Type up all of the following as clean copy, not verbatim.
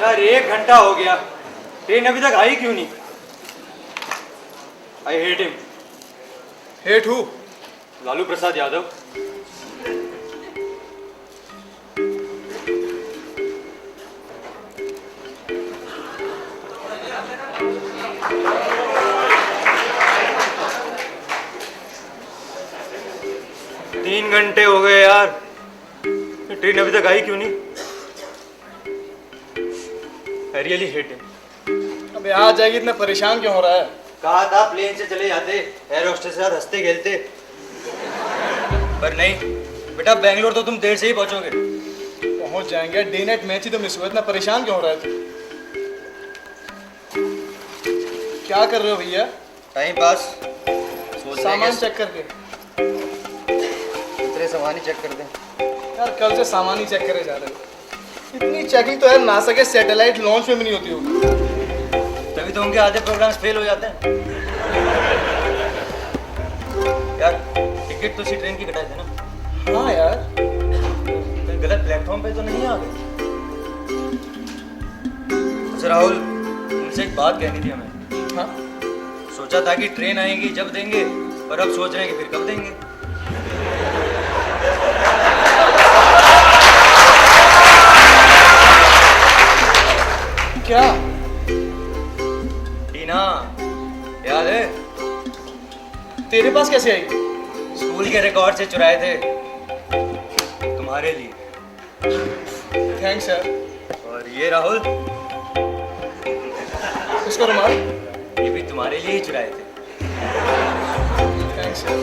यार 1 घंटा हो गया, ट्रेन अभी तक आई क्यों नहीं? I hate him. Hate who? Lalu Prasad Yadav. तीन घंटे हो गए यार, ट्रेन अभी तक आई क्यों नहीं? I really hate him. अबे आ जाएगी, इतना परेशान क्यों हो रहा है? कहा था प्लेन से चले जाते, एयर होस्टेस के साथ हंसते खेलते, पर नहीं बेटा, बेंगलोर तो तुम देर से ही पहुंचोगे। पहुंच जाएंगे, डे नाइट मैच ही तो मिस हुआ, इतना परेशान क्यों हो रहा है तू? क्या कर रहे हो भैया? Time pass. सोच रहे सामान हैं चेक करके। दूसरे सामान ही चेक कर दें। यार कल से सामान ही चेक करे जा रहे हो। इतनी चेकिंग तो यार नासा के सैटेलाइट लॉन्च में भी नहीं होती होगी। तभी तो उनके आधे प्रोग्राम्स फेल हो जाते हैं। यार टिकट तो इसी ट्रेन की कटाई थे ना? हाँ यार। कहीं गलत प्लेटफॉर्म पे तो नहीं आ गए? अच्छा राहुल, तुमसे एक बात कहनी थी हमें। हाँ? सोचा था कि ट्रेन आएगी जब देंगे, पर अब सोच रहे हैं कि फिर कब देंगे। क्या? टीना, याद है? तेरे पास कैसे आई? स्कूल के रिकॉर्ड से चुराए थे, तुम्हारे लिए। थैंक्स यार। और ये राहुल, इसको रुमाल। ये भी तुम्हारे लिए ही चुराए थे। थैंक्स यार।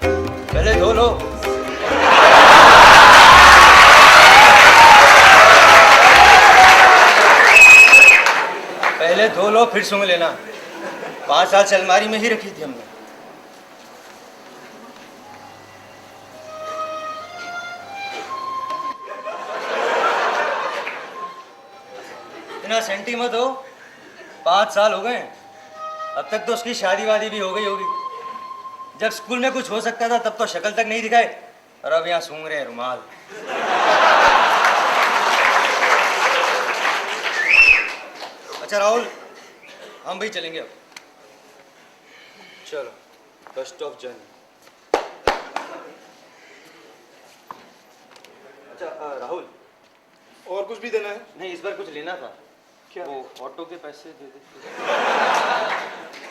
पहले धो लो। पहले धो लो फिर सूंघ लेना। 5 साल से अलमारी में ही रखी थी हमने। इतना सेंटी मत हो, 5 साल हो गए। अब तक तो उसकी शादी वादी भी हो गई होगी। जब स्कूल में कुछ हो सकता था तब तो शक्ल तक नहीं दिखाए, और अब यहाँ सूंघ रहे हैं रुमाल। अच्छा राहुल, हम भी चलेंगे अब। चलो, बेस्ट ऑफ जर्नी। अच्छा राहुल, और कुछ भी देना है? नहीं इस बार कुछ लेना था। क्या? वो ऑटो के पैसे दे दे।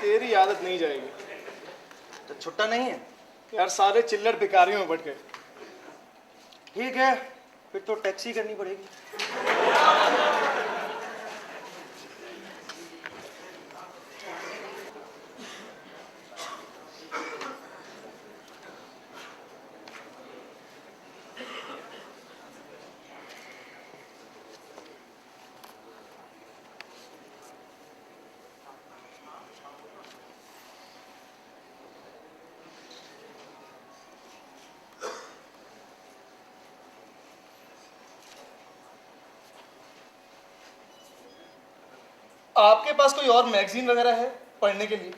तेरी आदत नहीं जाएगी। तो छुट्टा नहीं है? यार सारे चिल्लर भिखारियों में बट गए। ठीक है, फिर तो टैक्सी करनी पड़ेगी। आपके पास कोई और मैगजीन वगैरह है पढ़ने के लिए?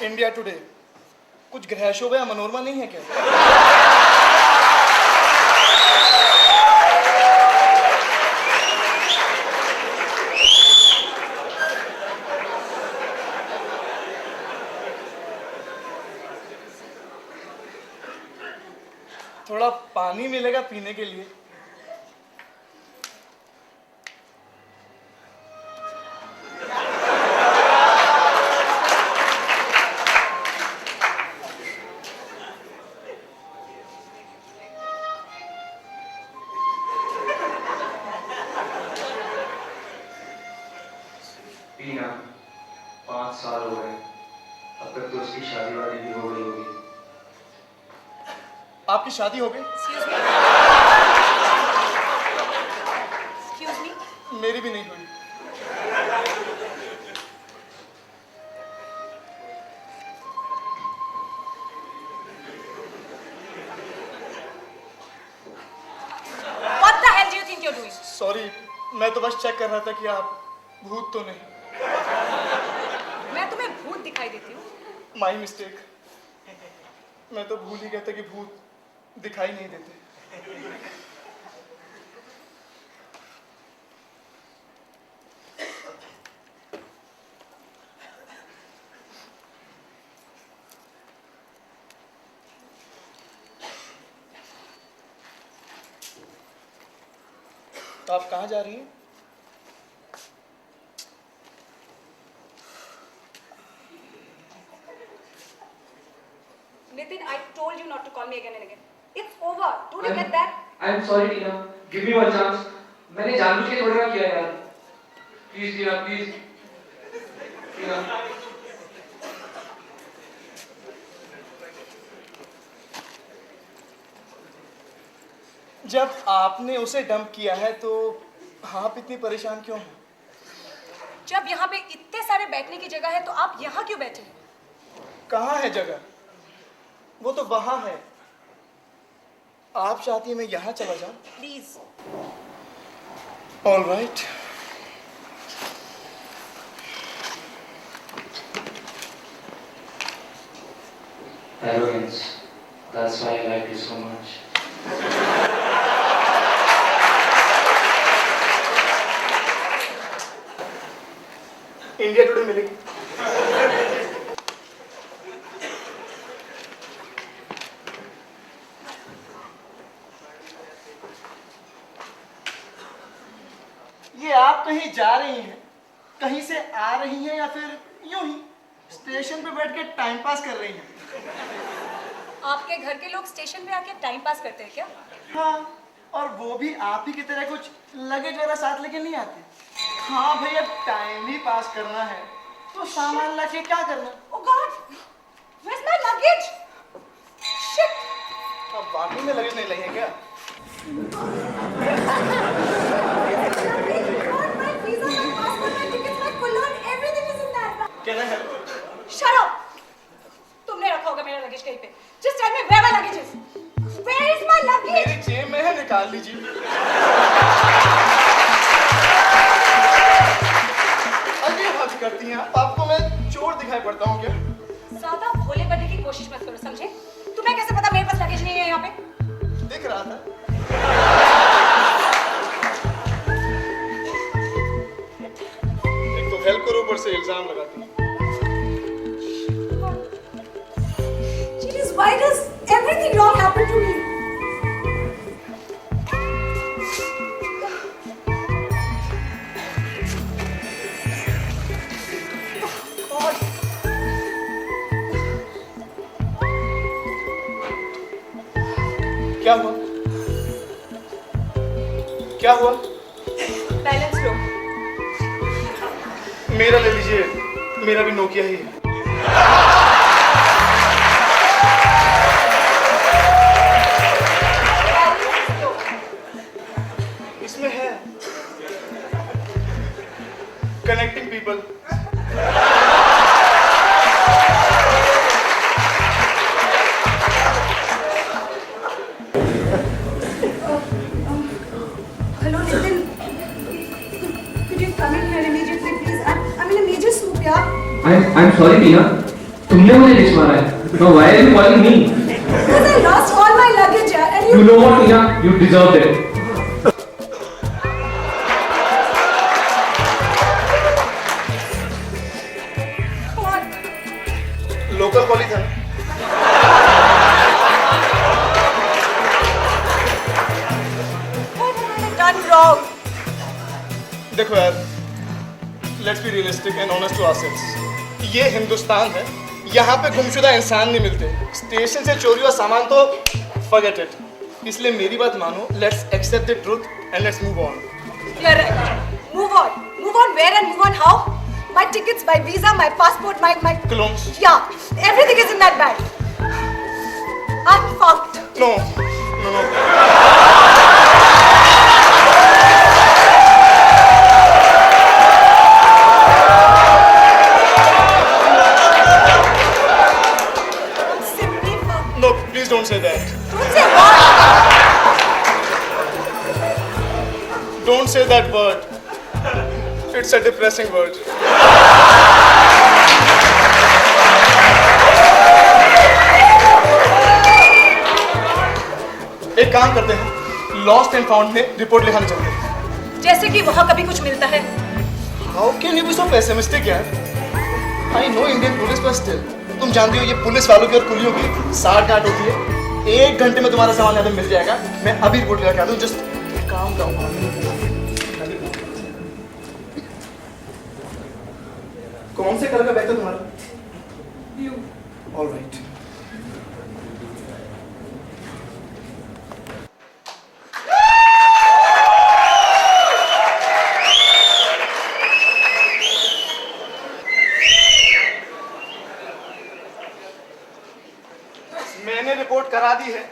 इंडिया टुडे, कुछ ग्रह शोभा या मनोरमा नहीं है क्या? थोड़ा पानी मिलेगा पीने के लिए? टीना, 5 साल हो गए, अब तक तो उसकी शादी वादी भी हो गई होगी। आपकी शादी हो गई? Excuse me? मेरी भी नहीं हुई। What the hell do you think you're doing? Sorry, मैं तो बस चेक कर रहा था कि आप भूत तो नहीं। मैं तुम्हें भूत दिखाई देती हूँ? My mistake. मैं तो भूल ही गया था कि भूत दिखाई नहीं देते। आप कहाँ जा रही हैं? Nitin, I told you not to call me again and again. It's over. Don't you get that? I'm sorry, Tina. Give me one chance. मैंने जानबूझ के थोड़ा किया यार. Please, Tina, please. Tina. जब आपने उसे डंप किया है तो आप इतनी परेशान क्यों हैं? जब यहाँ पे इतने सारे बैठने की जगह है तो आप यहाँ क्यों बैठे हैं? कहाँ है जगह? वो तो वहाँ है। आप चाहती हैं मैं यहाँ चला जाऊँ? Please. All right. Arrogance. That's why I like you so much. India today मिलेगी। ये आप कहीं जा रही हैं, कहीं से आ रही हैं या फिर यूं ही स्टेशन पे बैठ के टाइम पास कर रही हैं? आपके घर के लोग स्टेशन पे आके टाइम पास करते हैं क्या? हाँ, और वो भी आप ही की तरह कुछ लगेज वगैरह साथ लेके नहीं आते। हाँ भैया, टाइम ही पास करना है तो सामान ला के क्या करना? Oh God! Where's my luggage? Shit! अब वाकई में लगेज नहीं लगे क्या? My visa, my passport, my tickets, my cologne, everything is in that bag. Can I help? Shut up! तुमने रखा होगा मेरा लगेज कहीं पे। Just tell me where my luggage is. Where is my luggage? मेरी जेब में है, निकाल लीजिए। अरे हद करती हैं आप, आपको मैं चोर दिखाई पड़ता हूँ क्या? ज्यादा भोले बनने की कोशिश मत करो, समझे? तुम्हें कैसे पता मेरे पास लगेज नहीं है यहाँ पे? दिख रहा था। एक तो हेल्प करो, ऊपर से इल्जाम लगाती हैं। Jeez, why does everything wrong happen to me? क्या हुआ? क्या हुआ? बैलेंस लो। मेरा ले लीजिए, मेरा भी नोकिया ही है। बैलेंस लो। इसमें है connecting people. Hello, Nitin. Could you come in here immediately, please? I'm in a major soup, yeah. I'm sorry, Tina. तुमने मुझे लिस्ट मारा है. No, why are you calling me? Because I lost all my luggage, yeah, and You know what, Tina? You deserved it. What? Local college है। What have I done wrong? देखो यार, let's be realistic and honest to ourselves. ये हिंदुस्तान है, यहाँ पे गुमशुदा इंसान नहीं मिलते। स्टेशन से चोरी हुआ सामान तो फॉरगेट इट। इसलिए मेरी बात मानो, let's accept the truth and let's move on. You're right. Move on. Move on where and move on how? My tickets, my visa, my passport, my... Clones? Yeah, everything is in that bag. I'm fucked. No, no, no. Simply fucked. No, please don't say that. Don't say what? Don't say that word. It's a depressing word. एक काम करते हैं, lost and found में report लिखाने चलते हैं। जैसे कि वहाँ कभी कुछ मिलता है। How can you be so pessimistic यार? I know Indian police but still. तुम जानती हो ये पुलिस वालों की और कुलियों की साठ गांठ होती है। 1 घंटे में तुम्हारा सामान यहाँ पे मिल जाएगा। मैं अभी रिपोर्ट लगा के आता हूँ। Just calm down. कौन से कलर का बैग था तुम्हारा? ब्लू। All right. मैंने रिपोर्ट करा दी है।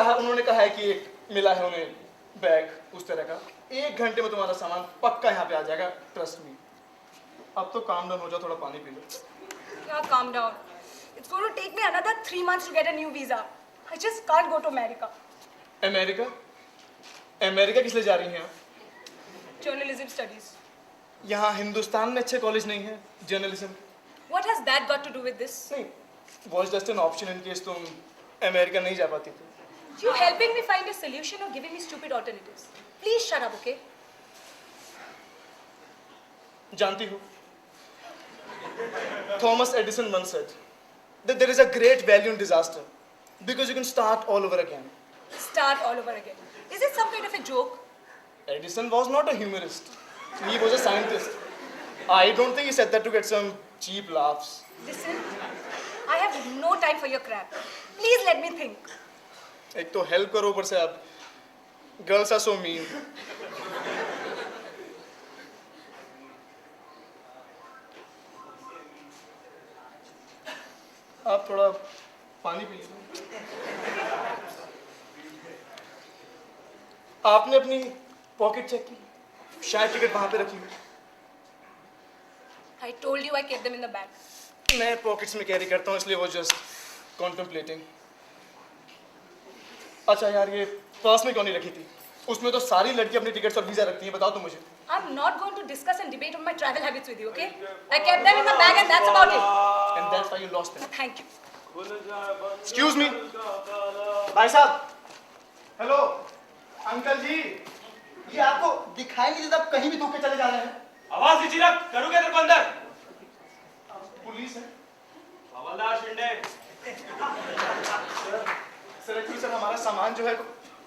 उन्होंने कहा है कि एक मिला है उन्हें बैग उस तरह का। 1 घंटे में तुम्हारा सामान पक्का यहाँ पे आ जाएगा, ट्रस्ट मी। अब तो काम डाउन हो जाओ, थोड़ा पानी P low. Yeah, calm down. It's going to take me another 3 months to get a new visa. I just can't go to America. America? America किस लिए जा रही हैं आप? Journalism studies. यहाँ हिंदुस्तान में अच्छे कॉलेज नहीं है journalism? What has that got to do with this? नहीं, was just an option in case तुम अमेरिका नहीं जा पाती तो। You helping me find a solution or giving me stupid alternatives? Please shut up, okay? जानती हो, Thomas Edison once said that there is a great value in disaster because you can start all over again. Start all over again. Is it some kind of a joke? Edison was not a humorist. He was a scientist. I don't think he said that to get some cheap laughs. Listen, I have no time for your crap. Please let me think. एक तो help करो, ऊपर से आप girls are so mean. आप थोड़ा पानी P लीजिए। आपने अपनी पॉकेट चेक की? शायद टिकट वहां पे रखी हुई। I told you I kept them in the bag. मैं पॉकेट्स में कैरी करता हूँ, इसलिए वो जस्ट कॉन्टेम्पलेटिंग। अच्छा यार, ये पर्स में क्यों नहीं रखी थी? उसमें तो सारी लड़की अपनी टिकट्स और वीजा रखती है, बताओ तो मुझे। I'm not going to discuss and debate on my travel habits with you, okay? I kept them in the bag and that's about it. And that's why you lost them. Thank you. Excuse me, भाई साहब। Hello uncle जी, ये आपको दिखाई नहीं देता आप कहीं भी धोखे के चले जा रहे हैं? आवाज दीजिए ना, करूँ क्या तेरे को अंदर? पुलिस है हवलदार शिंदे। सर एक्चुअली सर हमारा सामान जो है,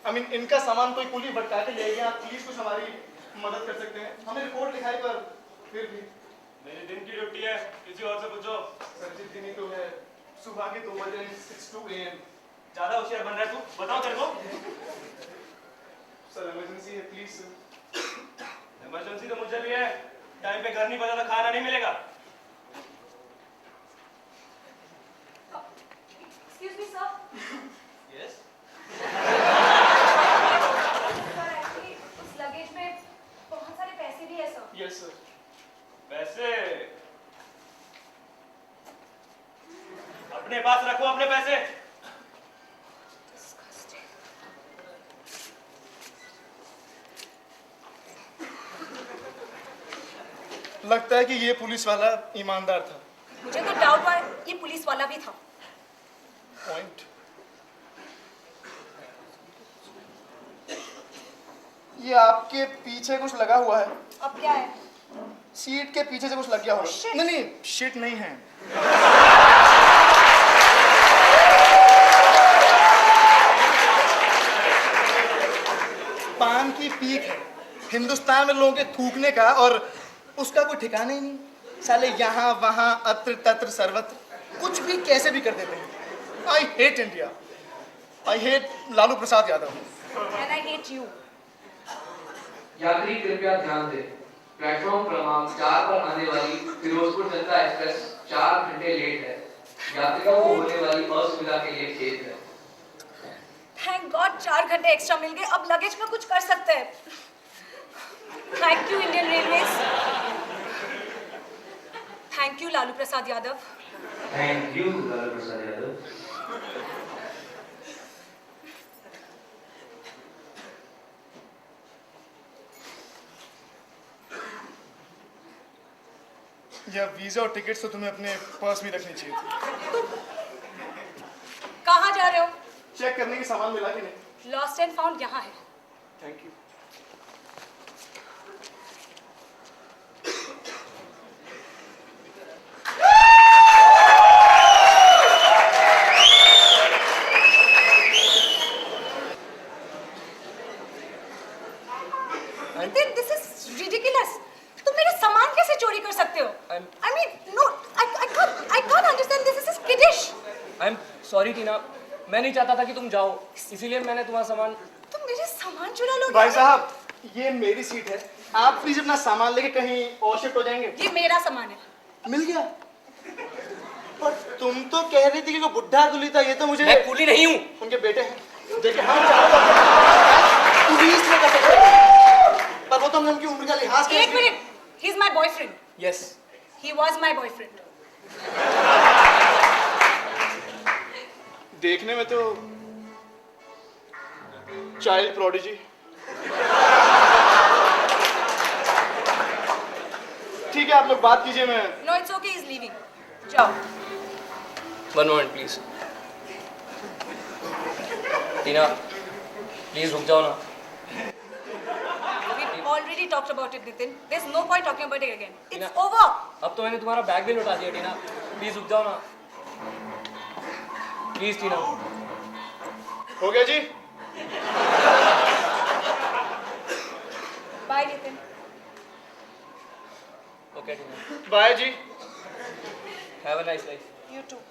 आई मीन इनका सामान कोई पुलिस भटका के ले गया। आप प्लीज कुछ हमारी मदद कर सकते हैं? हमने रिपोर्ट लिखाई पर फिर भी। मेरी दिन की ड्यूटी है, किसी और से पूछो। सर जी दिन ही तो है, सुबह के 2 बजे 6 AM। ज्यादा होशियार बन रहा है तू, बताओ तेरे को। सर इमरजेंसी है, प्लीज सर। इमरजेंसी तो मुझे भी है, टाइम पे घर नहीं पता तो खाना नहीं मिलेगा। Excuse me, sir. Yes? Sir, actually, उस लगेज में बहुत सारे पैसे भी है, sir. Yes sir. पैसे अपने पास रखो, अपने पैसे। लगता है कि ये पुलिस वाला ईमानदार था। मुझे तो डाउट हुआ ये पुलिस वाला भी था। पॉइंट। ये आपके पीछे कुछ लगा हुआ है। अब क्या है? सीट के पीछे से कुछ लग गया होगा। Shit. नहीं नहीं, शिट नहीं है। पान की पीक है। हिंदुस्तान में लोगों के थूकने का और उसका कोई ठिकाना ही नहीं। साले यहाँ वहाँ अत्र तत्र सर्वत्र कुछ भी कैसे भी कर देते हैं। I hate India. I hate Lalu Prasad Yadav. And I hate you. यात्री कृपया ध्यान दें, प्लेटफॉर्म क्रमांक 4 पर आने वाली फिरोजपुर जनता एक्सप्रेस 4 घंटे लेट है। यात्रियों को होने वाली असुविधा के लिए खेद है। Thank God 4 घंटे एक्स्ट्रा मिल गए, अब लगेज में कुछ कर सकते हैं। Thank you Indian Railways. Thank you Lalu Prasad Yadav. Thank you Lalu Prasad Yadav. यह वीजा और टिकट्स तो तुम्हें अपने पर्स में रखनी चाहिए थी। कहाँ जा रहे हो? चेक करने की सामान मिला कि नहीं? Lost and found यहाँ है। Thank you. This is ridiculous. तुम मेरे सामान कैसे चोरी कर सकते आई एम सॉरी टीना, मैं नहीं चाहता था कि तुम जाओ, इसीलिए मैंने तुम्हारा सामान। तुम मेरे सामान चुरा लोगे? भाई साहब, ये मेरी सीट है, आप प्लीज अपना सामान लेके कहीं और शिफ्ट हो जाएंगे। ये मेरा सामान है। मिल गया? पर तुम तो कह रही थी कि वो बुढ़ा कुली था, ये तो मुझे। मैं कुली नहीं हूँ। उनके बेटे हैं। देखिए हम चारों पुलिस में कर सकते हैं, पर वो तो हमने उनकी उम्र का लिहाज किया। एक minute, he is my boyfriend. Yes, he was my boyfriend. देखने में तो चाइल्ड प्रोडिजी। ठीक है, आप लोग बात कीजिए। मैं no it's okay, he is leaving. जाओ। One moment please. Tina please रुक जाओ ना। We already talked about it, Nitin. There's no point talking about it again. It's Tina. over. अब तो मैंने तुम्हारा बैग भी लौटा दिया टीना, प्लीज रुक जाओ ना प्लीज टीना। हो गया जी। Bye, Nitin. Okay Tina, bye जी। Have a nice life. You too.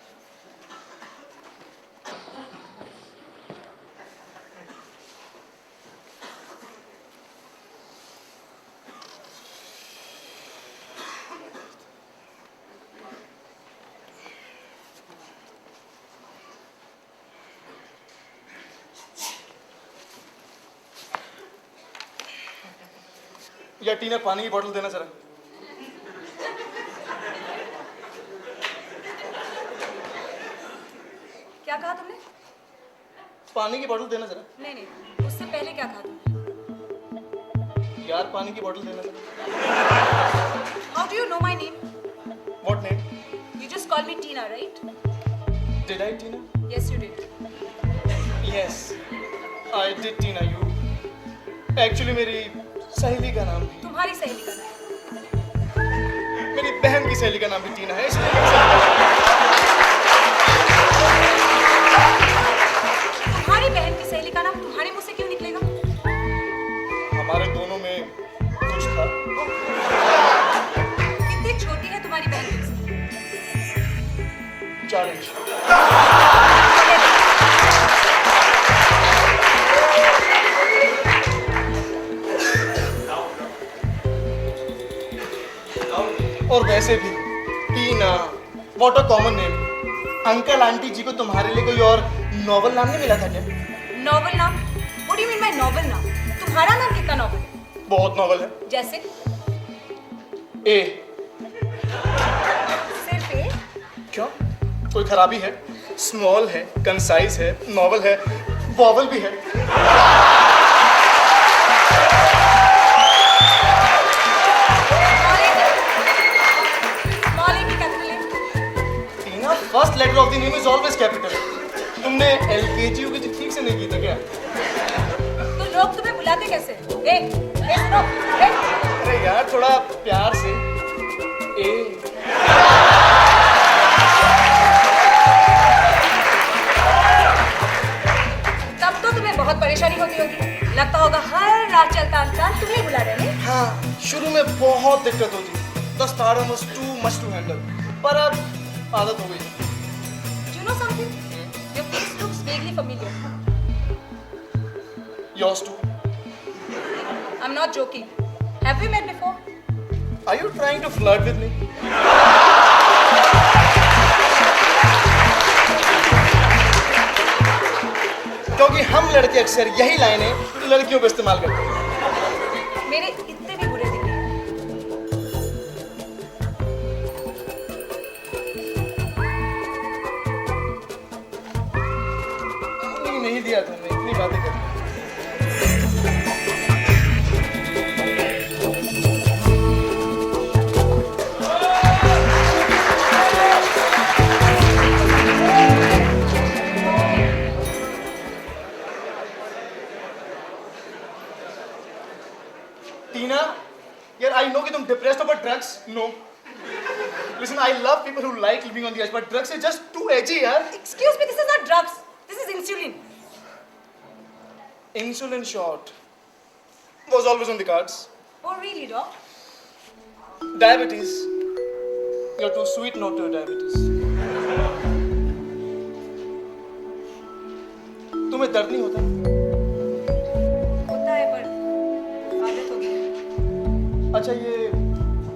या टीना, पानी की बोतल देना जरा। क्या कहा तुमने? पानी की बोतल देना जरा। नहीं नहीं, उससे पहले क्या कहा तुमने? यार पानी की बोतल देना जरा। How do you know my name? What name? You just called me Tina, right? Did I, Tina? Yes, you did. Yes, I did, Tina. You actually मेरी सहेली का नाम भी, तुम्हारी सहेली का नाम। मेरी बहन की सहेली का नाम भी टीना है, इसलिए तुम्हारी बहन की सहेली का नाम तुम्हारे मुंह से क्यों निकलेगा? हमारे दोनों में कुछ था। कितनी छोटी है तुम्हारी बहन तुमसे? 4 इंच। और वैसे भी Tina, what a common name. Uncle aunty ji को तुम्हारे लिए कोई और नॉवल नाम नहीं मिला था क्या? नॉवल नाम? What do you mean by novel नाम? तुम्हारा नाम कितना नॉवल है? बहुत नॉवल है। जैसे? ए। सिर्फ ए? क्यों, कोई खराबी है? स्मॉल है, कंसाइज है, नॉवल है, वॉवल भी है। Small A की capital A? Tina, first letter of the name is always capital. तुमने एलकेजी यूकेजी ठीक से नहीं की था क्या? तो लोग तुम्हें बुलाते कैसे? ए सुनो, ए। अरे यार, थोड़ा प्यार से। ए। तब तो तुम्हें बहुत परेशानी होती होगी। लगता होगा हर रात चलता इंसान तुम्हें बुला रहे हैं। हाँ, शुरू में बहुत दिक्कत होती। The stardom was too much to handle, पर अब आदत हो गई। You know something? Your face looks vaguely familiar. Yours too. I'm not joking. Have we met before? Are you trying to flirt with me? क्योंकि हम लड़के अक्सर यही लाइनें लड़कियों पे इस्तेमाल करते हैं। मेरे इतने भी बुरे दिन नहीं। नहीं दिया तुमने, इतनी बातें कर। टीना, यार I know कि तुम depressed हो, but drugs, no. Listen, I love people who like living on the edge, but drugs is just too edgy, यार. Excuse me, this is not drugs. This is insulin. Insulin shot was always on the cards. Oh really, doc? Diabetes. You're too sweet not to have diabetes. दर्द नहीं होता? होता है पर आदत हो गई है। अच्छा, ये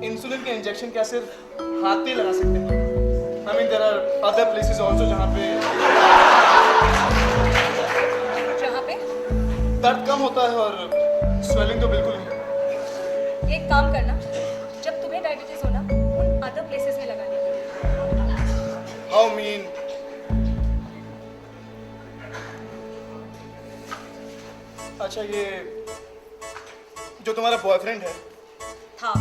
इंसुलिन के इंजेक्शन क्या सिर्फ हाथ पे लगा सकते हैं? I mean there are other places also जहाँ पे दर्द कम होता है और स्वेलिंग तो बिल्कुल नहीं। एक काम करना, जब तुम्हें डायबिटीज हो ना, उन अदर प्लेसेस में लगानी। How mean? अच्छा, ये जो तुम्हारा बॉयफ्रेंड है था।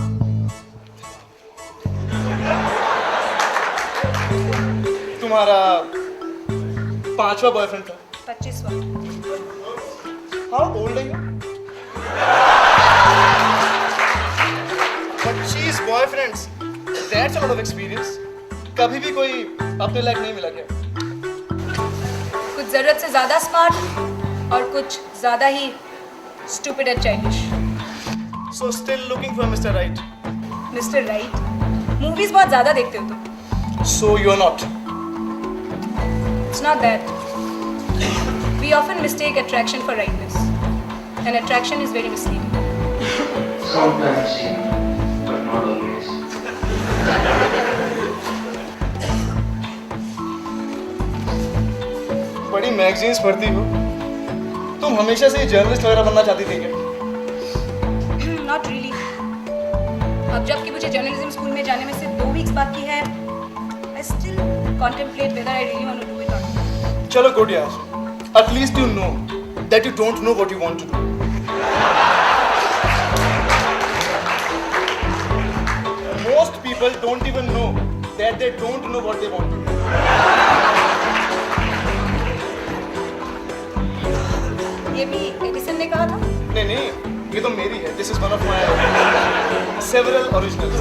तुम्हारा 5वां बॉयफ्रेंड था? 25वां। How old are you? 25 boyfriends, that's a lot of experience. कभी भी कोई अपने लायक नहीं मिला क्या? कुछ जरूरत से ज्यादा स्मार्ट और कुछ ज्यादा ही stupid and childish. So still looking for Mr. Right? Mister right, movies बहुत ज्यादा देखते हो तुम। So you're not? It's not that. We often mistake attraction for rightness, and attraction is very misleading. Sometimes, but not always. बड़ी magazines पढ़ती हो तुम, हमेशा से जर्नलिस्ट वगैरह बनना चाहती थी क्या? Not really. अब जबकि मुझे जर्नलिज्म स्कूल में जाने में सिर्फ 2 वीक्स बाकी है, I still contemplate whether I really want to do it or not. चलो गुड यार, at least you know that you don't know what you want to do. Most people don't even know that they don't know what they want to do. ये भी Edison ने कहा था। नहीं नहीं, ये तो मेरी है. This is one of my several originals.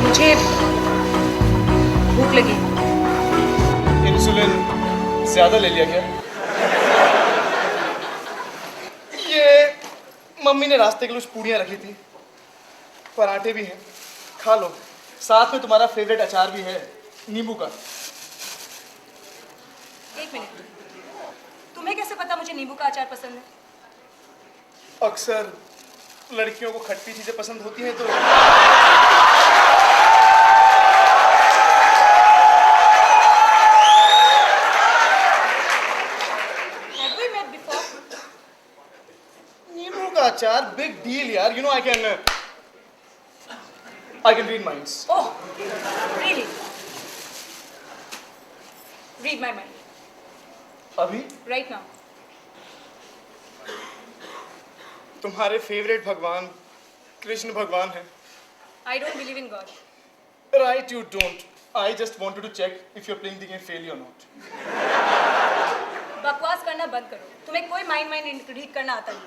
मुझे भूख लगी। इंसुलिन ज्यादा ले लिया क्या? ये मम्मी ने रास्ते के लिए कुछ पूड़ियाँ रखी थी, पराठे भी हैं, खा लो. साथ में तुम्हारा फेवरेट अचार भी है, नींबू का. एक मिनट, तुम्हें कैसे पता मुझे नींबू का अचार पसंद है? अक्सर लड़कियों को खट्टी चीजें पसंद होती हैं तो Have we met before? नींबू का अचार बिग डील यार. You know I can read minds. Oh, really? Read my mind अभी right now. तुम्हारे फेवरेट भगवान कृष्ण भगवान है. I don't believe in God. Right, you don't. I just wanted to check if you are playing the game fairly और not. बकवास करना बंद करो. तुम्हें कोई माइंड रीड करना आता नहीं.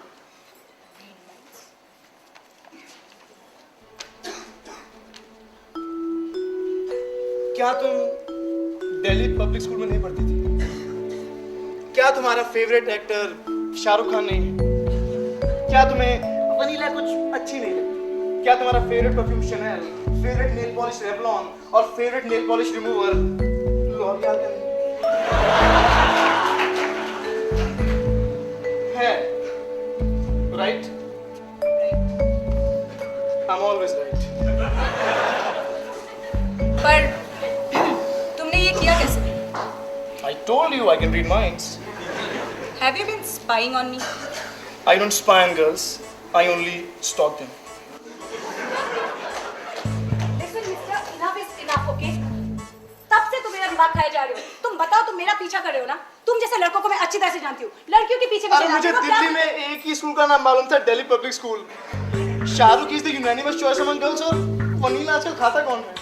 क्या तुम दिल्ली पब्लिक स्कूल में नहीं पढ़ती थी? क्या तुम्हारा फेवरेट एक्टर शाहरुख खान नहीं है? क्या तुम्हें वनीला कुछ अच्छी नहीं लगती? क्या तुम्हारा favourite perfume Chanel, favourite nail polish Revlon और favourite nail polish remover L'Oreal का है? Right? I am always right. पर तुमने ये किया कैसे? I told you I can read minds. Have you been spying on me? I don't spy on girls. I only stalk them. Listen, mister, enough is enough, okay? तब से तुम मेरा दिमाग खाए जा रहे हो. तुम बताओ, तुम मेरा पीछा कर रहे हो ना? तुम जैसे लड़कों को मैं अच्छी तरह से जानती हूँ. लड़कियों के पीछे अरे मुझे दिल्ली में एक ही स्कूल का नाम मालूम था, Delhi public school. Shahrukh is the unanimous choice among girls और वनीला आजकल खाता कौन है?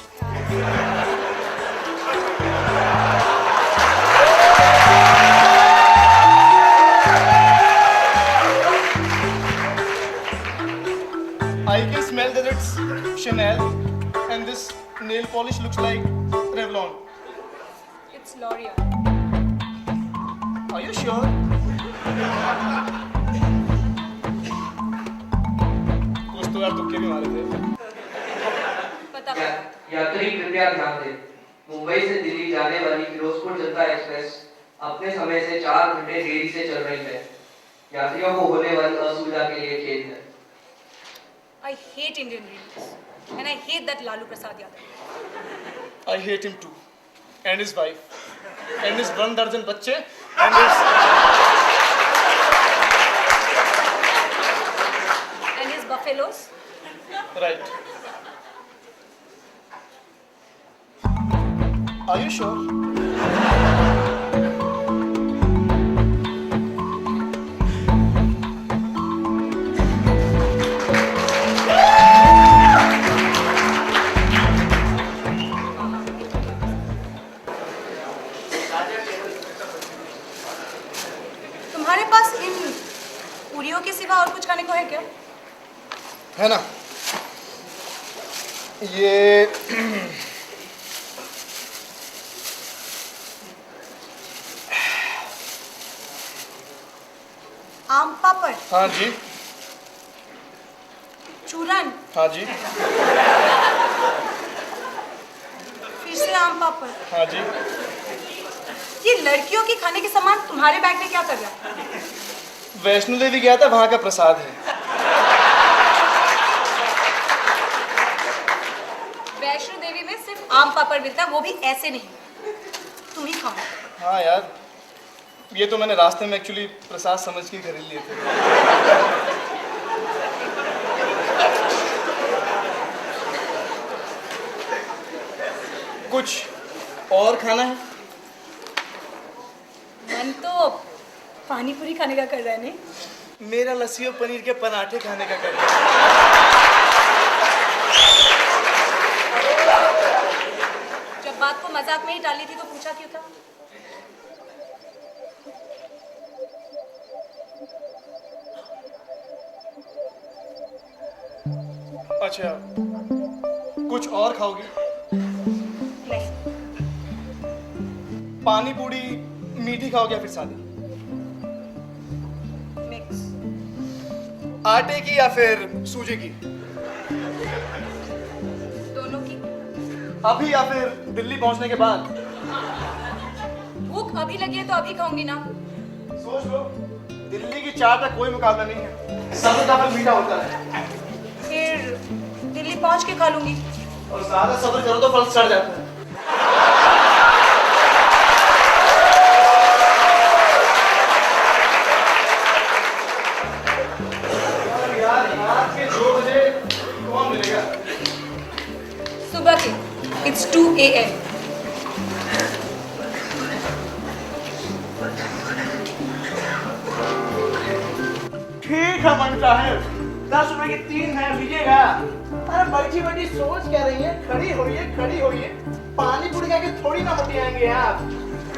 I can smell that it's Chanel, and this nail polish looks like Revlon. It's L'Oreal. Are you sure? कुछ तो यार तुक्के भी मारे थे। पता यात्री कृपया ध्यान दें। मुंबई से दिल्ली जाने वाली फिरोजपुर जनता एक्सप्रेस अपने समय से 4 घंटे देरी से चल रही है। यात्रियों को होने वाली असुविधा के लिए खेद है। I hate Indian Railways. And I hate that Lalu Prasad Yadav. I hate him too, and his wife, and his 1 दर्जन बच्चे, and his And his buffaloes. right. Are you sure? तुम्हारे पास इन पूरियों के सिवा और कुछ खाने को है क्या? है ना? ये आम पापड़, हाँ जी, चूरन, हाँ जी, फिर से आम पापड़। हाँ जी। ये लड़कियों के खाने के सामान तुम्हारे बैग में क्या कर रहा है? वैष्णो देवी गया था, वहां का प्रसाद है। वैष्णो देवी में सिर्फ आम पापड़ मिलता है, वो भी ऐसे नहीं। तुम ही खाओ। हाँ यार, ये तो मैंने रास्ते में एक्चुअली प्रसाद समझ के खरीद लिए थे। कुछ और खाना है? मन तो पानी पूरी खाने का कर रहा है नहीं? मेरा लस्सी और पनीर के पराठे खाने का कर रहा है। जब बात को मजाक में ही डाली थी तो पूछा क्यों था? अच्छा, कुछ और खाओगी? नहीं। पानी पूरी मीठी खाओगे या फिर सादी? मिक्स। आटे की या फिर सूजी की? दोनों की। अभी या फिर दिल्ली पहुंचने के बाद? भूख अभी लगी है तो अभी खाऊंगी ना। सोच लो, दिल्ली की चाट का कोई मुकाबला नहीं है। सब का फल मीठा होता है। फिर दिल्ली पहुंच के खा लूंगी। और ज्यादा सब्र करो तो फल सड़ जाता है। यार, रात के 2 बजे कौन मिलेगा? सुबह के। It's 2 AM. ठीक है मन साहब, 10 रुपए की 3 है, लीजिएगा। अरे बैठी बैठी सोच क्या रही है? खड़ी होइए, खड़ी होइए। पानी पूरी खा के थोड़ी ना मोटी आएंगे आप।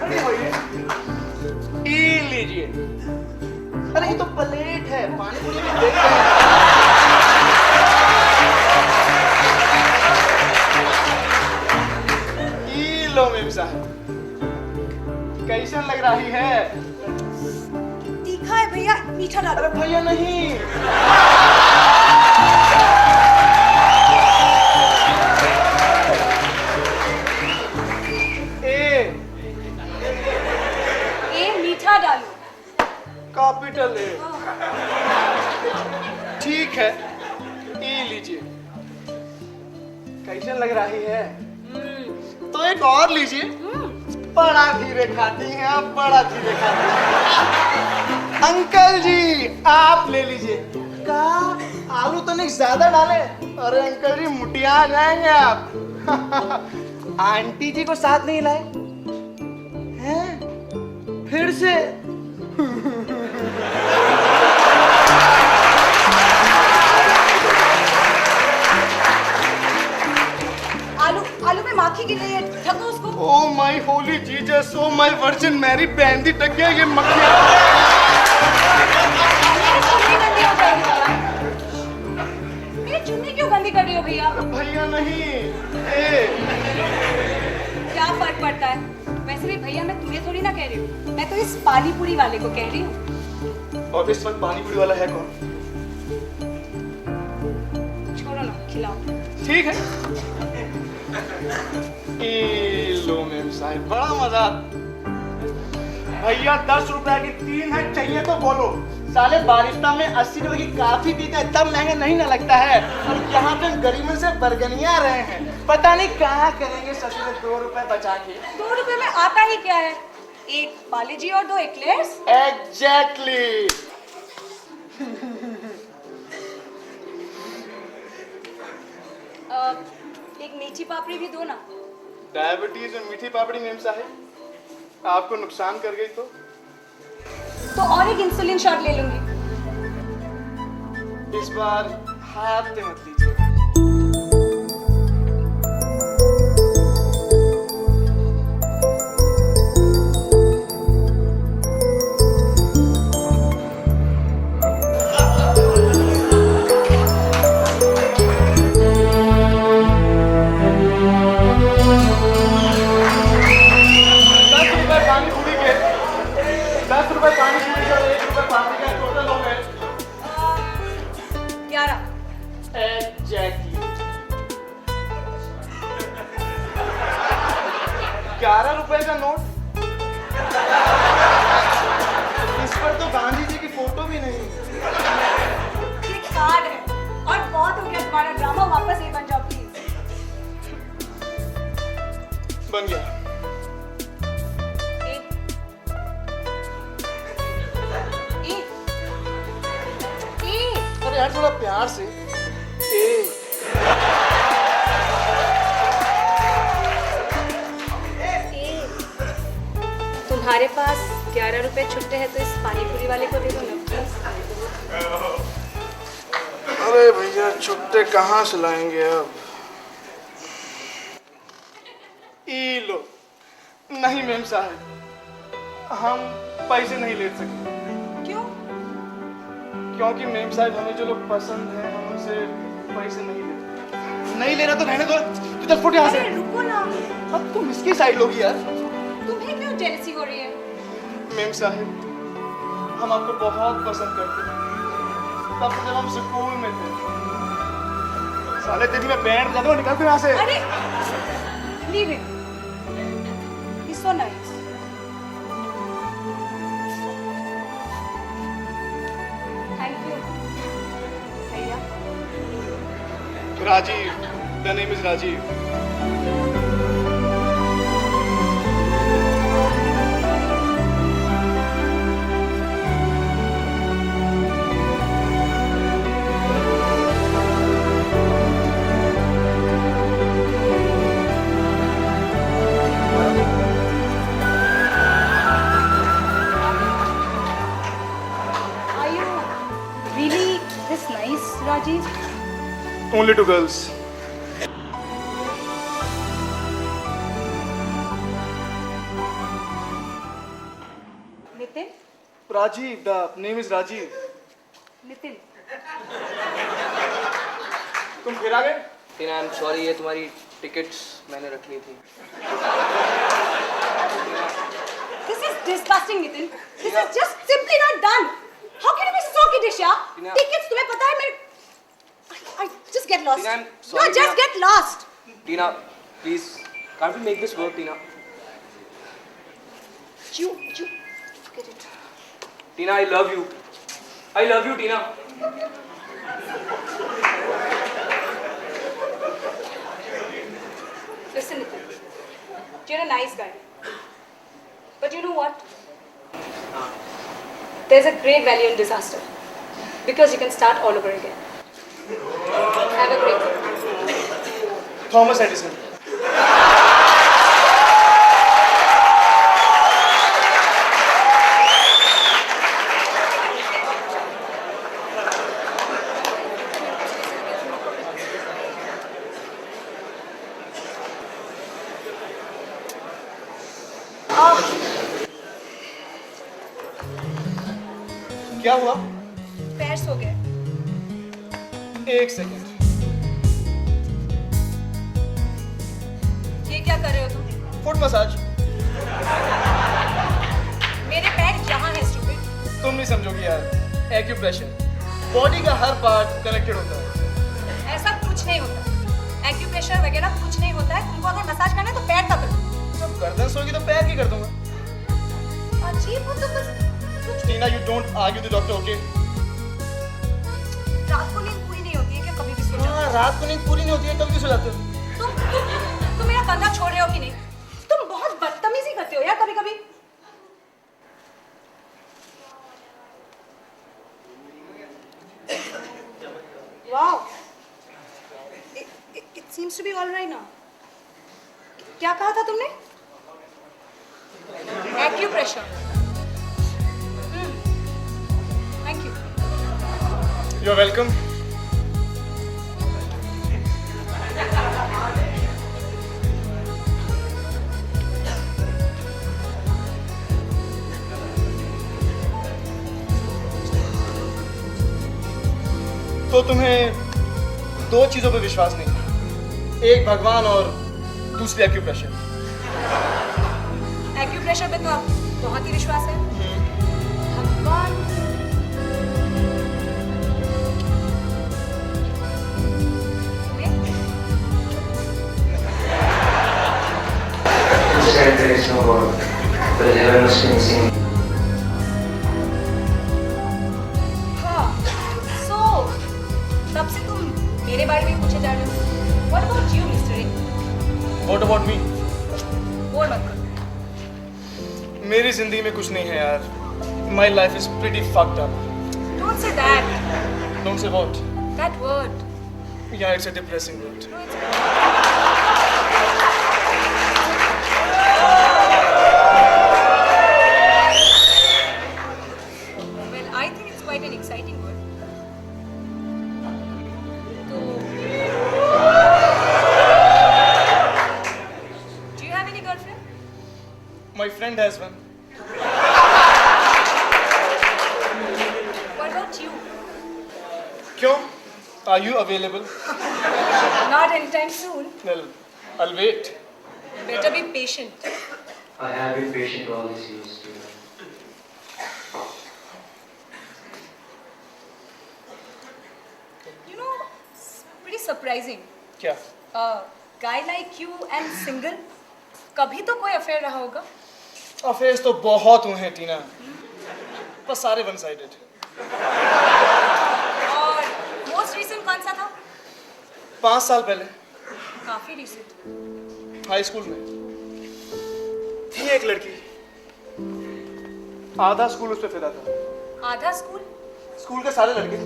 खड़ी होइए। ई लीजिए। अरे ये तो प्लेट है, पानी पूरी भी देख रहे हैं। ई लो मेम साहब, कैसन लग रही है? तीखा है भैया, मीठा डालो। अरे भैया नहीं, ए मीठा डालो। Capital A. ठीक है, ई लीजिए। कैसन लग रही है? तो एक और लीजिए। बड़ा धीरे खाती हैं आप, बड़ा धीरे खाती हैं। अंकल जी, आप ले लीजिए। का आलू तो नहीं ज्यादा डाले? अरे अंकल जी, मुटिया जाएंगे आप। आंटी जी को साथ नहीं लाए हैं? फिर से आलू में माखी गिर रही है, ढको उसको। Oh my holy Jesus, oh my virgin Mary, बैंदी टक गया ये मक्खियां। मेरी चूड़ी गंदी हो जाएगी। मेरी चूड़ी इस पानी पूरी वाले को कह रही हूँ। और इस वक्त पानी पूरी वाला है कौन? छोड़ो ना, खिलाओ। ठीक है। ए लो मेम साहब, बड़ा मजा। भैया 10 रुपए की 3 है, चाहिए तो बोलो। साले बारिस्ता में 80 रुपए की काफी पीते हैं, तब महंगा नहीं ना लगता है। और यहाँ पे हम गरीबों से बरगनिया रहे हैं, पता नहीं कहाँ करेंगे ससुर 2 रुपए बचा के। 2 रुपए में आता ही क्या है? एक पार्ले-जी और 2 एक्लेयर्स। एग्जैक्टली। एक मीठी पापड़ी भी दो ना। डायबिटीज और मीठी पापड़ी मेम साहब आपको नुकसान कर गई तो और एक इंसुलिन शॉट ले लूंगी। इस बार हाथ पे मत लीजिए। ₹11 का नोट। इस पर तो गांधी जी की फोटो भी नहीं। ये कार्ड है और बहुत हो गया तुम्हारा ड्रामा, वापस ये बन जाओ प्लीज। बन गया। अरे यार थोड़ा प्यार से। तुम्हारे पास 11 रुपए छुट्टे हैं तो इस पानीपुरी वाले को दे दो ना। अरे भैया छुट्टे कहाँ से लाएंगे अब? ई लो। नहीं मेम साहब, हम पैसे नहीं ले सकते। क्यों? क्योंकि मेम साहब हमें जो लोग पसंद हैं हम उनसे पैसे नहीं लेते। नहीं लेना तो रहने दो, तू चल फुट यहाँ से। अरे रुको ना। अब तुम इसकी साइड लोगी यार। तुम्हें क्यों जेलसी हो रही है? मेम साहब हम आपको बहुत पसंद करते हैं, तब जब हम स्कूल में थे। साले तेरी मैं बैंड बजा दूंगा, निकल फिर यहाँ से। अरे leave it, it's so nice. Thank you भैया। Rajiv, the name is Rajiv. Are you really this nice, Rajiv? Only to girls. Nitin? Rajiv, the name is Rajiv. Nitin, तुम फिर आ गए? टीना आई एम सॉरी, ये तुम्हारी टिकट्स मैंने रख ली थी। this is disgusting, Nitin. This is just simply not done. How can you be so kiddish, yaar? Tina. Tickets तुम्हें पता है मैं I just get lost. Tina, I'm No, sorry, just Tina. get lost. Tina please, can't we make this work, Tina? You forget it. Tina I love you. I love you, Tina. Listen, Nitin. You're a nice guy. But you know what? There's a great value in disaster. Because you can start all over again. Have a great day. Thomas Edison. क्या हुआ? पैर सो गए। एक second. ये क्या कर रहे हो तुम? Foot massage. मेरे पैर यहाँ है स्टूपिड। तुम नहीं समझोगी यार। एक्यूप्रेशर बॉडी का हर पार्ट कनेक्टेड होता है। ऐसा कुछ नहीं होता, एक्यूप्रेशर वगैरह कुछ नहीं होता है। तुमको अगर मसाज करना है तो पैर का करो। जब गर्दन सोएगी तो पैर की कर दूंगा। अजीब हो तुम बस। टीना, you don't argue the doctor, okay? रात को नींद पूरी नहीं होती है क्या? कभी भी सो जाओ। हाँ, रात को नींद पूरी नहीं होती है, कभी भी सो जाते हो। तुम मेरा कंधा छोड़ रहे हो कि नहीं? तुम बहुत बदतमीजी करते हो यार कभी कभी। Wow, it seems to be all right now. क्या कहा था तुमने? Acupressure. Thank you. You're welcome. तो तुम्हें दो चीजों पे विश्वास नहीं, एक भगवान और दूसरी एक्यूप्रेशर। एक्यूप्रेशर पे तो आप बहुत ही विश्वास है। भगवान। said there is no God, but heaven was missing. हाँ, so तब से तुम मेरे बारे में पूछे जा रहे हो। What about you, Mr. A? What about me? बोल मत करो। मेरी जिंदगी में कुछ नहीं है यार। My life is pretty fucked up. Don't say that. Don't say what? That word. Yeah, it's a depressing word. No, it's well, I think it's quite an exciting word. So, do you have any girlfriend? My friend has one. What about you? क्यों? Are you available? Not anytime soon. Well, I'll wait. Better be patient. I have been patient all these years, Tina. You know, it's pretty surprising. क्या? A guy like you and single, कभी तो कोई affair रहा होगा? Affairs तो बहुत हुए हैं टीना, पर सारे वन साइडेड। और most recent कौन सा था? 5 साल पहले काफी recent. हाई स्कूल में थी एक लड़की, आधा स्कूल उस पे फिदा था। आधा स्कूल? स्कूल के सारे लड़के।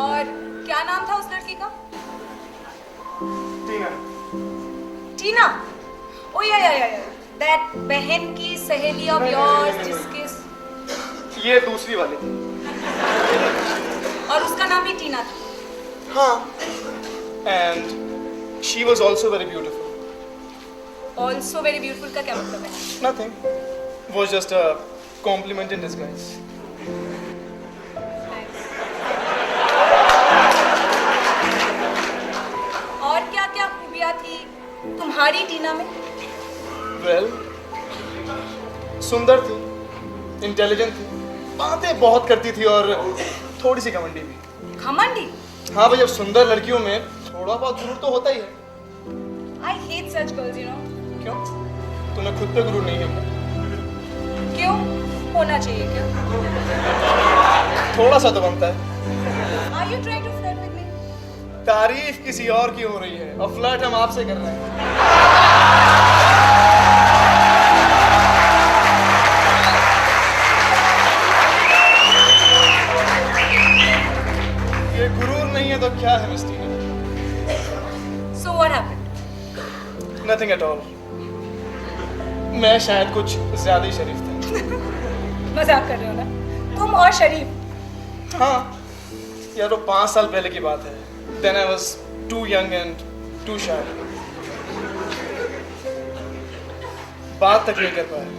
और क्या नाम था उस लड़की का? टीना। टीना? ओ या that बहन की सहेली of yours जिसके ये दूसरी वाली थी। और उसका नाम भी टीना था। हाँ। And she was also very beautiful. Also very beautiful का क्या मतलब है? Nothing. Was just a compliment in disguise. और क्या क्या खूबियाँ थी तुम्हारी टीना में? Well, सुंदर थी, इंटेलिजेंट थी, बातें बहुत करती थी और थोड़ी सी घमंडी भी। घमंडी? हाँ भाई, अब सुंदर लड़कियों में थोड़ा बहुत गुरूर तो होता ही है। I hate such girls, you know. क्यों? तुम्हें खुद पे गुरूर नहीं है? क्यों? होना चाहिए क्या? थोड़ा सा तो बनता है। Are you trying to flirt with me? तारीफ किसी और की हो रही है और फ्लर्ट हम आपसे कर रहे हैं। ये गुरूर नहीं है तो क्या है मिस्टी? So what happened? Nothing at all. मैं शायद कुछ ज्यादा ही शरीफ था। मजाक कर रहे हो ना? तुम और शरीफ? हाँ, यार वो 5 साल पहले की बात है। Then I was too young and too shy. बात तक नहीं कर पाया।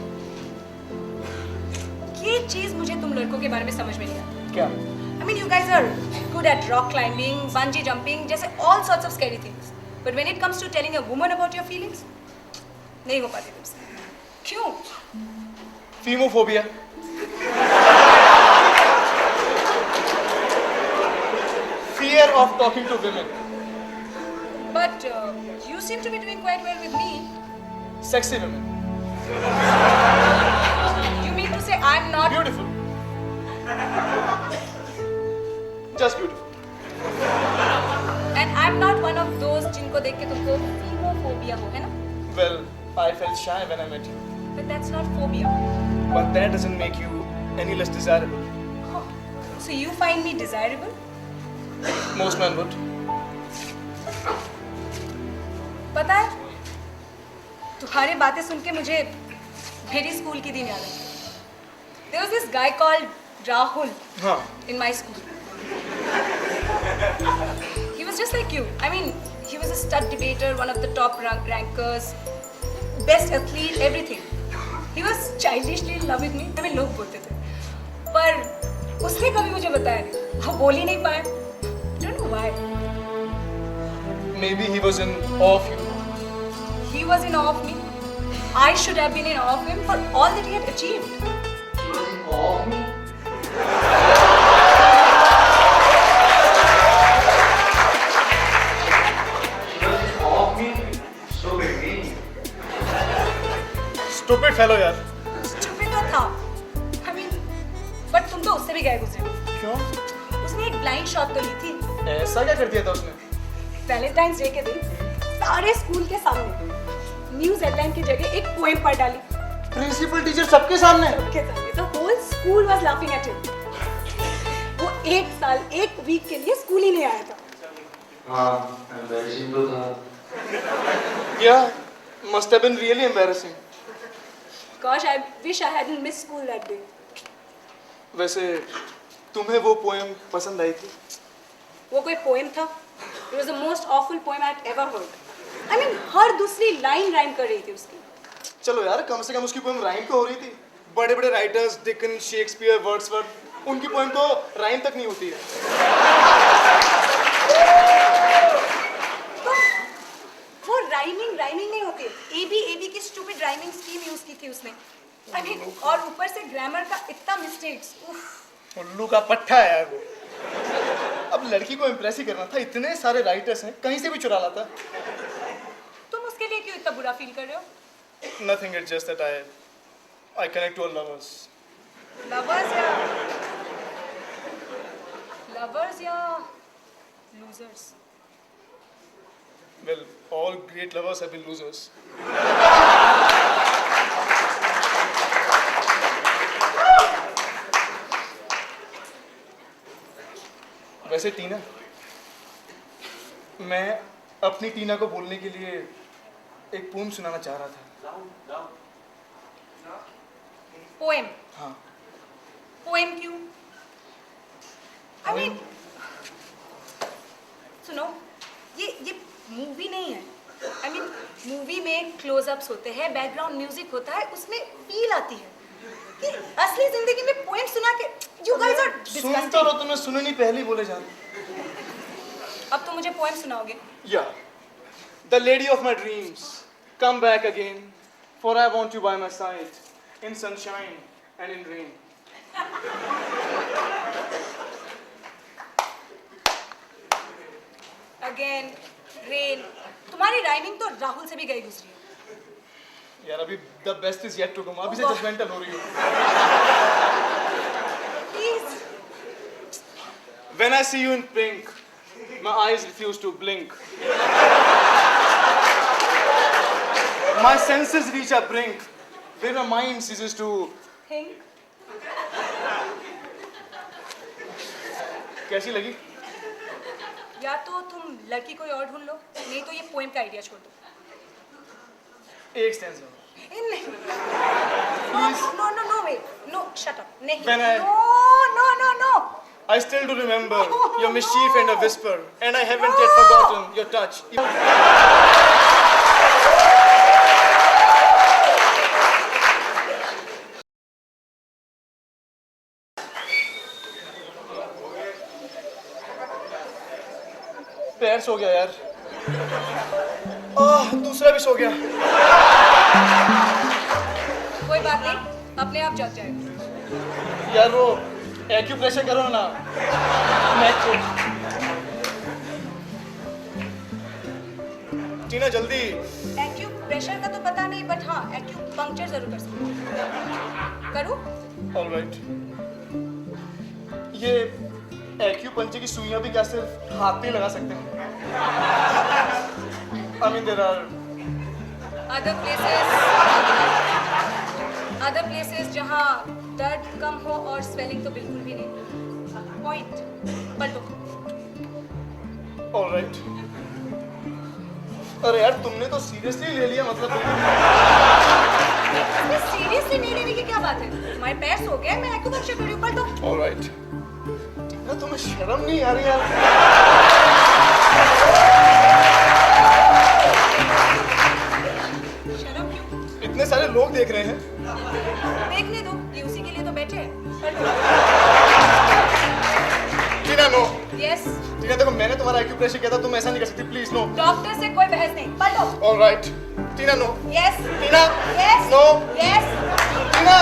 ये चीज मुझे तुम लड़कों के बारे में समझ में नहीं आती। क्या? I I mean, you guys are good at rock climbing, bungee jumping, जैसे all sorts of scary things. But when it comes to telling a woman about your feelings, नहीं हो पाती तुमसे. क्यों? फीमोफोबिया. Fear of talking to women. But you seem to be doing quite well with me. Sexy women. You mean to say I'm not? Beautiful. Just beautiful. And I'm not one of those जिनको देख के तुमको फीमोफोबिया हो, है ना? Well, I felt shy when I met you. But that's not phobia. But that doesn't make you any less desirable. Oh, so you find me desirable? Most men would. पता है, तुम्हारी बातें सुन के मुझे मेरी स्कूल की दिन याद आई. There was this guy called Rahul हाँ. in my school. He was just like you. I mean, he was a stud debater, one of the top rankers, best athlete, everything. He was childishly in love with me. I mean, लोग बोलते थे. पर उसने कभी मुझे बताया नहीं. वो बोल ही नहीं पाया. I don't know why. Maybe he was in awe of you. He was in awe of me. I should have been in awe of him for all that he had achieved. She was in awe of me. She was in awe of me. So between. Stupid fellow यार. Stupid तो था. I mean, but तुम तो उससे भी गए गुजरे. क्यों? उसने एक ब्लाइंड शॉट तो ली थी. ऐसा क्या कर दिया था उसने? वैलेंटाइंस डे के दिन सारे स्कूल के सामने न्यूज हेडलाइन की जगह एक पोएम पढ़ डाली. प्रिंसिपल टीचर सबके सामने. सबके सामने. The whole school was laughing at him. वो एक साल एक वीक के लिए स्कूल ही नहीं आया था. हाँ, embarrassing तो था. Yeah, must have been really embarrassing. Gosh, I wish I hadn't missed school that day. वैसे तुम्हें वो पोएम पसंद आई थी? वो कोई पोएम था? It was the most awful poem I had ever heard. I mean, हर दूसरी लाइन राइम कर रही थी उसकी. चलो यार, कम से कम उसकी पोएम राइम तो हो रही थी. बड़े बड़े राइटर्स डिकन, शेक्सपियर, वर्ड्सवर्थ, उनकी पोएम तो राइम तक नहीं होती है. तो वो राइमिंग नहीं होती. एबी की स्टूपिड राइमिंग स्कीम यूज की थी उसने. I mean, और ऊपर से ग्रामर का इतना मिस्टेक्स. उल्लू का पट्टा है यार वो. अब लड़की को इम्प्रेस ही करना था. इतने सारे राइटर्स हैं, कहीं से भी चुरा लाता. तुम उसके लिए क्यों इतना बुरा फील कर रहे हो? Nothing, it's just that I connect to all lovers. Lovers या losers? Well, all great lovers have been losers. वैसे टीना, मैं अपनी टीना को बोलने के लिए एक पोएम सुनाना चाह रहा था. पोएम? हाँ. पोएम क्यों? I mean, सुनो, ये मूवी नहीं है. I mean, मूवी में क्लोजअप्स होते हैं, बैकग्राउंड म्यूजिक होता है, उसमें फील आती है. कि असली जिंदगी में पोएम सुना के you guys are सुन तो disgusting. लो, तुम्हें सुने नहीं पहले ही बोले जान. अब तुम मुझे poem सुनाओगे? Yeah. The lady of my dreams, come back again, for I want you by my side, in sunshine and in rain. Again, rain. तुम्हारी राइमिंग तो राहुल से भी गई गुजरी है. यार अभी the best is yet to come. अभी से Oh. judgmental हो रही हो. Please. When I see you in pink, my eyes refuse to blink. My senses reach a brink, where my mind ceases to. Think. कैसी लगी? या तो तुम लड़की कोई और ढूंढ लो, नहीं तो ये पोएम का आइडिया छोड़ दो. एक स्टैंजा. नहीं. No, wait. No, shut up. नहीं. When I- No. I still do remember your mischief and a whisper, and I haven't yet forgotten your touch. सो गया यार। दूसरा भी सो गया। कोई बात नहीं, अपने आप जग जाएगा। यार वो एक्यूप्रेशर करो ना। मैं टीना जल्दी। एक्यूप्रेशर का तो पता नहीं, बट हाँ एक्यूपंक्चर जरूर कर सकते हो। करूँ? ऑलराइट। ये एक्यूपंक्चर की सुइयां भी क्या सिर्फ हाथ पे ही लगा सकते हैं? I mean there are other places जहाँ दर्द कम हो और स्वेलिंग तो बिल्कुल भी नहीं। पॉइंट पलटो। ऑलराइट। अरे यार तुमने तो सीरियसली ले लिया, मतलब सीरियसली नहीं लेने की क्या बात है? तुम्हारे पैर सो गए, मैं एक्यूपंक्चर कर रही हूँ, पलटो। ऑलराइट। टीना तुम्हें शर्म नहीं आ रही यार? शर्म क्यों? इतने सारे लोग देख रहे हैं। देखने दो, ये उसी के लिए तो बैठे हैं। पलटो। टीना नो। यस। टीना देखो, मैंने तुम्हारा एक्यूप्रेशर किया था, तुम ऐसा नहीं कर सकती, प्लीज नो। डॉक्टर से कोई बहस नहीं, पलटो। ऑलराइट। टीना नो। यस। टीना। यस। नो। यस। टीना।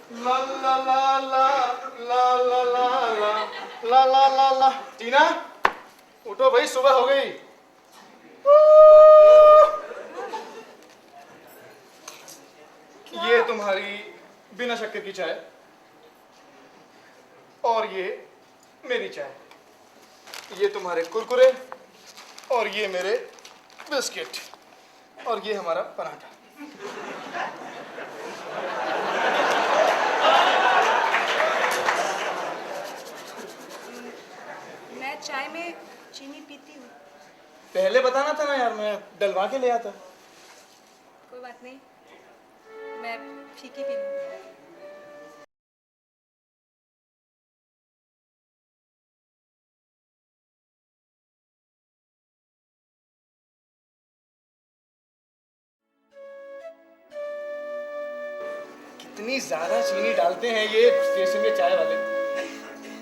ला ला ला ला ला ला ला ला ला ला ला ला। टीना उठो भाई, सुबह हो गई। ये तुम्हारी बिना शक्कर की चाय और ये मेरी चाय। ये तुम्हारे कुरकुरे और ये मेरे बिस्किट और ये हमारा पराठा। मैं चाय में चीनी पीती हूँ। पहले बताना था ना यार, मैं डलवा के ले आता। कोई बात नहीं, मैं फीकी पी लूँगी। कितनी ज्यादा चीनी डालते हैं ये स्टेशन के चाय वाले।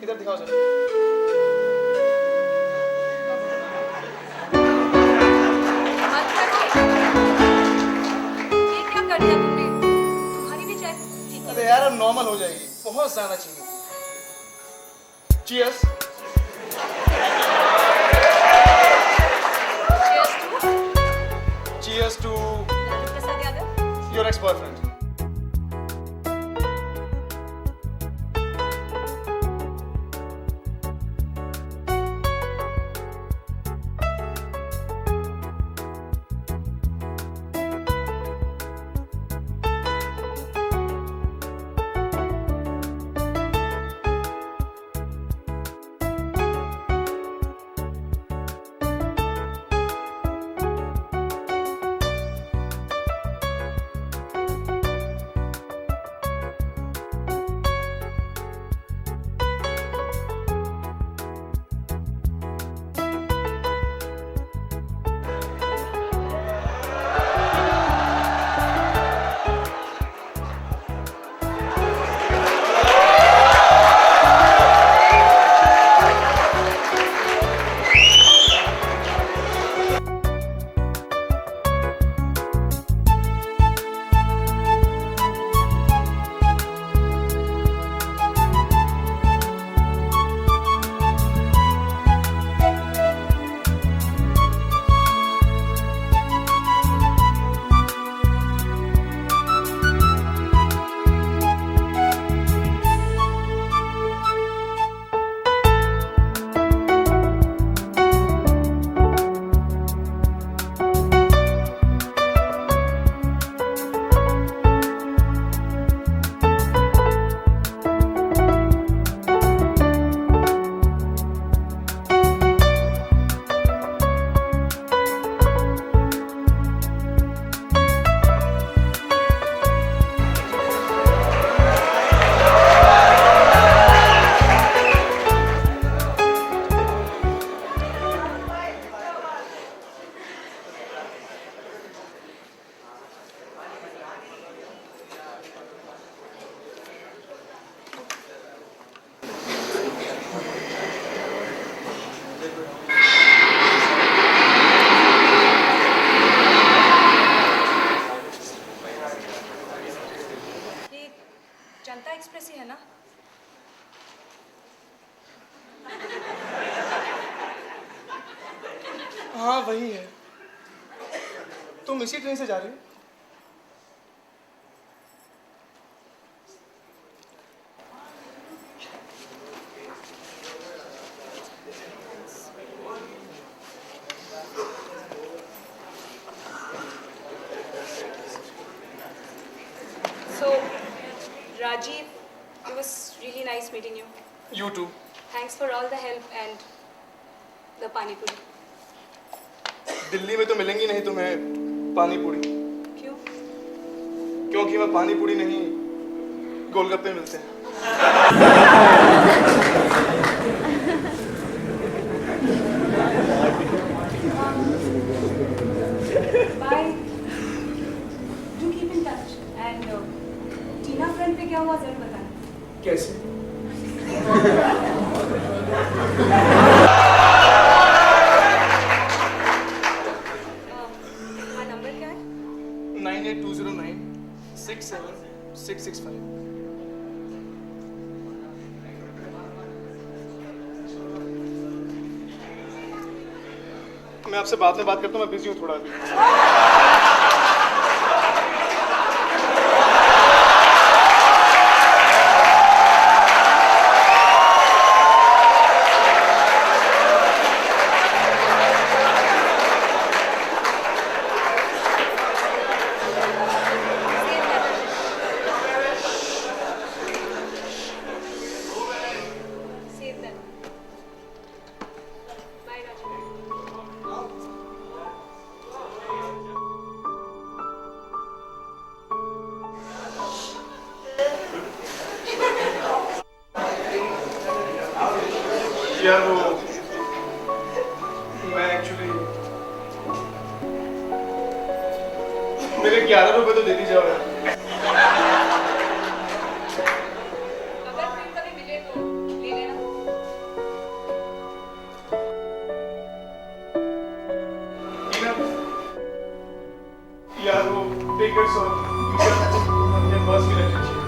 इधर दिखाओ सर। मत करो। ये क्या कर दिया तुमने? तुम्हारी भी चाय फीकी। अरे यार अब नॉर्मल हो जाएगी, बहुत ज्यादा चीनी। Cheers. Cheers to Lalu Prasad Yadav. Your ex boyfriend. Janata express ही है ना? हाँ वही है। तुम इसी ट्रेन से जा रही हो? So, Rajiv, it was really nice meeting you. You too. Thanks for all the help and the pani puri. Delhi में तो मिलेंगी नहीं तुम्हें पानी पूरी, क्यों? क्योंकि मैं पानी पूरी नहीं गोलगप्पे मिलते हैं। Bye. Do keep in touch. And Tina friend पे क्या हुआ जरूर बताना. कैसे? हाँ नंबर क्या है? 9820967665। मैं आपसे बाद में बात करता हूँ, मैं बिजी हूँ थोड़ा अभी। Save them. Bye, Raju. यार वो मैं एक्चुअली मेरे 11 रुपए तो दे दी जाओ यार। अगर फिर कभी मिले तो ले लेना। टीना, यार वो टिकट्स और ये बस भी रखनी चाहिए।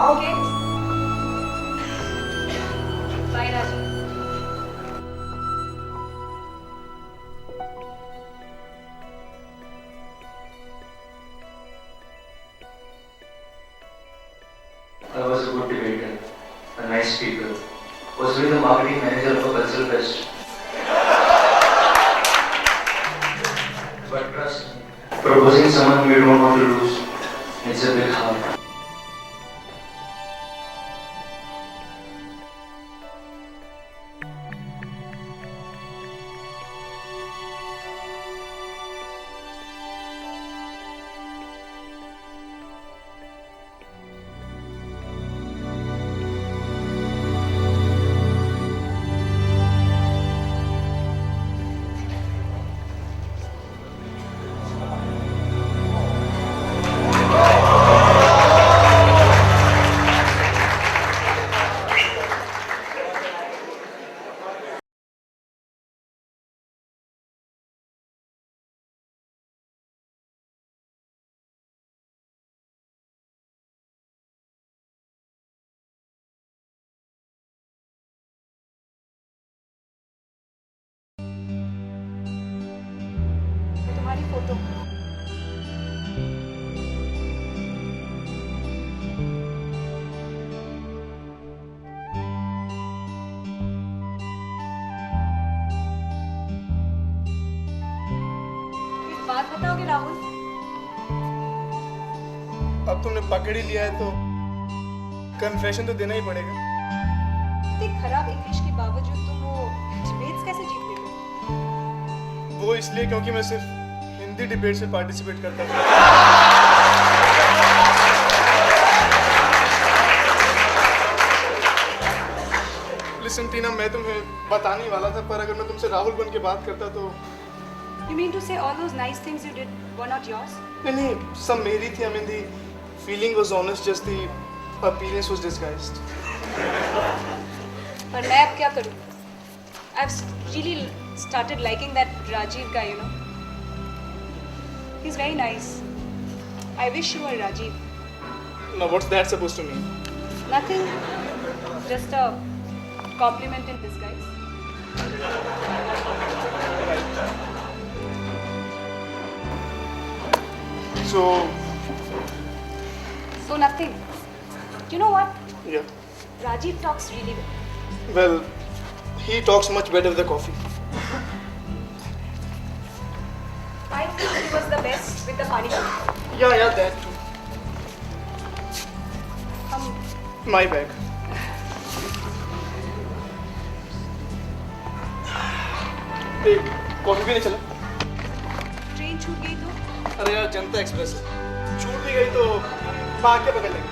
Okay. Bye, Raju. I was a good debater, a nice speaker, was really the marketing manager of a cultural fest. But trust me, proposing someone we don't want to lose, it's a bit hard. तुम्हारी photo. एक बात बताओगे राहुल? अब तुमने पकड़ ही लिया है तो कन्फेशन तो देना ही पड़ेगा। इतनी खराब इंग्लिश के बावजूद तुम वो डिबेट्स कैसे जीत लेते हो? वो इसलिए क्योंकि मैं सिर्फ हिंदी डिबेट से पार्टिसिपेट करता था। लिसन टीना, मैं तुम्हें बताने ही वाला था, पर अगर मैं तुमसे राहुल बन के बात करता तो You mean to say all those nice things you did were not yours? नहीं, सब मेरी थी। I mean the feeling was honest, just the appearance was disguised. पर मैं अब क्या करूं? I've really started liking that Rajiv guy, you know. He's very nice. I wish you were Rajiv. Now what's that supposed to mean? Nothing. Just a compliment in disguise. So nothing. You know what? Yeah. Rajiv talks really well. Well, he talks much better with the coffee. I think he was the best with the pani puri. Yeah, that too. My bag. देख, coffee भी नहीं चला। Train छूट गई तो? अरे यार, जनता express है। छूट भी गई तो भाग के पकड़ लेंगे।